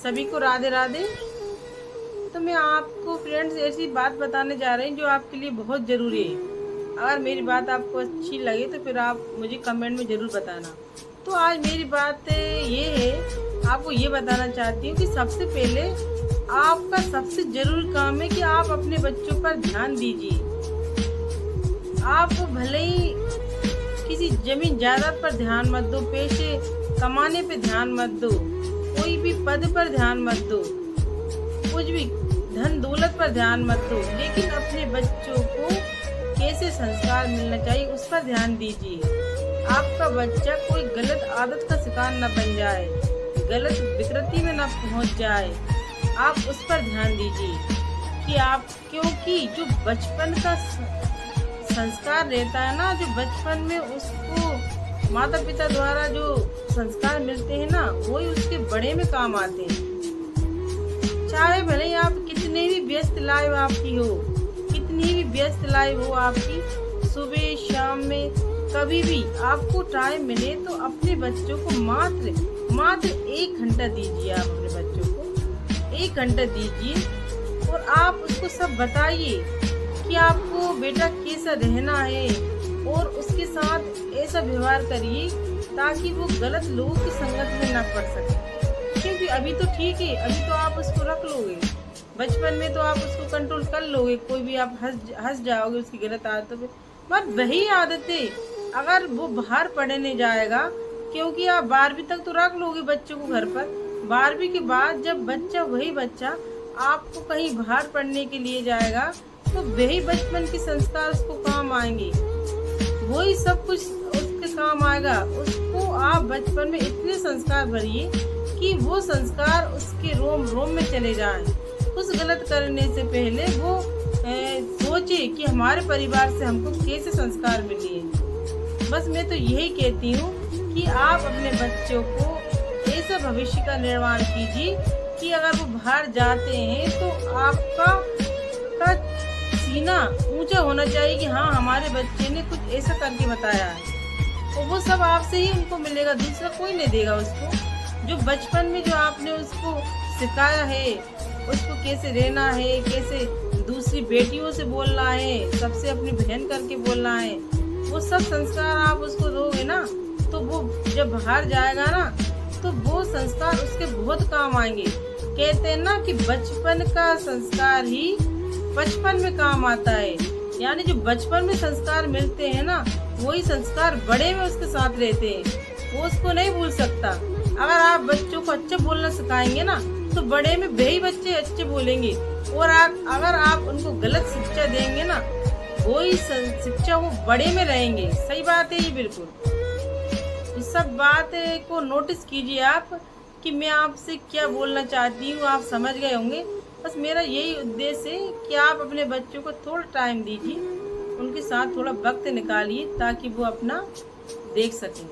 सभी को राधे राधे। तो मैं आपको फ्रेंड्स ऐसी बात बताने जा रही हूँ जो आपके लिए बहुत ज़रूरी है। अगर मेरी बात आपको अच्छी लगे तो फिर आप मुझे कमेंट में ज़रूर बताना। तो आज मेरी बात ये है, आपको ये बताना चाहती हूँ कि सबसे पहले आपका सबसे ज़रूरी काम है कि आप अपने बच्चों पर ध्यान दीजिए। आप भले ही किसी जमीन जायदाद पर ध्यान मत दो, पैसे कमाने पे ध्यान मत दो, कोई भी पद पर ध्यान मत दो, कुछ भी धन दौलत पर ध्यान मत दो, लेकिन अपने बच्चों को कैसे संस्कार मिलना चाहिए उस पर ध्यान दीजिए। आपका बच्चा कोई गलत आदत का शिकार न बन जाए, गलत विकृति में न पहुंच जाए, आप उस पर ध्यान दीजिए कि आप, क्योंकि जो बचपन का संस्कार रहता है ना, जो बचपन में उसको माता पिता द्वारा जो संस्कार मिलते हैं ना, वही उसके बड़े में काम आते हैं। चाहे भले ही आप कितने भी व्यस्त लाइफ आपकी हो, कितनी भी व्यस्त लाइफ हो आपकी, सुबह शाम में कभी भी आपको टाइम मिले तो अपने बच्चों को मात्र 1 घंटा दीजिए। आप अपने बच्चों को 1 घंटा दीजिए और आप उसको सब बताइए कि आपको बेटा कैसा रहना है, और उसके साथ ऐसा व्यवहार करिए ताकि वो गलत लोगों की संगत में ना पड़ सके। क्योंकि अभी तो ठीक है, अभी तो आप उसको रख लोगे, बचपन में तो आप उसको कंट्रोल कर लोगे, कोई भी आप हंस जाओगे उसकी गलत आदतों पे। पर वही आदतें अगर वो बाहर पढ़ने जाएगा, क्योंकि आप 12वीं तक तो रख लोगे बच्चों को घर पर, 12वीं के बाद जब वही बच्चा आपको कहीं बाहर पढ़ने के लिए जाएगा तो वही बचपन के संस्कार उसको काम आएंगे, वही सब कुछ उसके काम आएगा। उसको आप बचपन में इतने संस्कार भरिए कि वो संस्कार उसके रोम रोम में चले जाएं। कुछ गलत करने से पहले वो सोचे कि हमारे परिवार से हमको कैसे संस्कार मिले। बस मैं तो यही कहती हूँ कि आप अपने बच्चों को ऐसा भविष्य का निर्माण कीजिए कि अगर वो बाहर जाते हैं तो आपका सीना ऊंचा होना चाहिए कि हाँ, हमारे बच्चे ने कुछ ऐसा करके बताया है, और वो सब आपसे ही उनको मिलेगा, दूसरा कोई नहीं देगा उसको। जो बचपन में जो आपने उसको सिखाया है, उसको कैसे रहना है, कैसे दूसरी बेटियों से बोलना है, सबसे अपनी बहन करके बोलना है, वो सब संस्कार आप उसको दोगे ना, तो वो जब बाहर जाएगा ना तो वो संस्कार उसके बहुत काम आएंगे। कहते हैं ना कि बचपन का संस्कार ही बचपन में काम आता है, यानी जो बचपन में संस्कार मिलते हैं ना, वही संस्कार बड़े में उसके साथ रहते हैं, वो उसको नहीं भूल सकता। अगर आप बच्चों को अच्छे बोलना सिखाएंगे ना तो बड़े में वही बच्चे अच्छे बोलेंगे, और अगर आप उनको गलत शिक्षा देंगे ना, वही शिक्षा वो बड़े में रहेंगे। सही बात है ये, बिल्कुल। इस सब बात को नोटिस कीजिए आप कि मैं आपसे क्या बोलना चाहती हूँ, आप समझ गए होंगे। बस मेरा यही उद्देश्य है कि आप अपने बच्चों को थोड़ा टाइम दीजिए, उनके साथ थोड़ा वक्त निकालिए ताकि वो अपना देख सकें।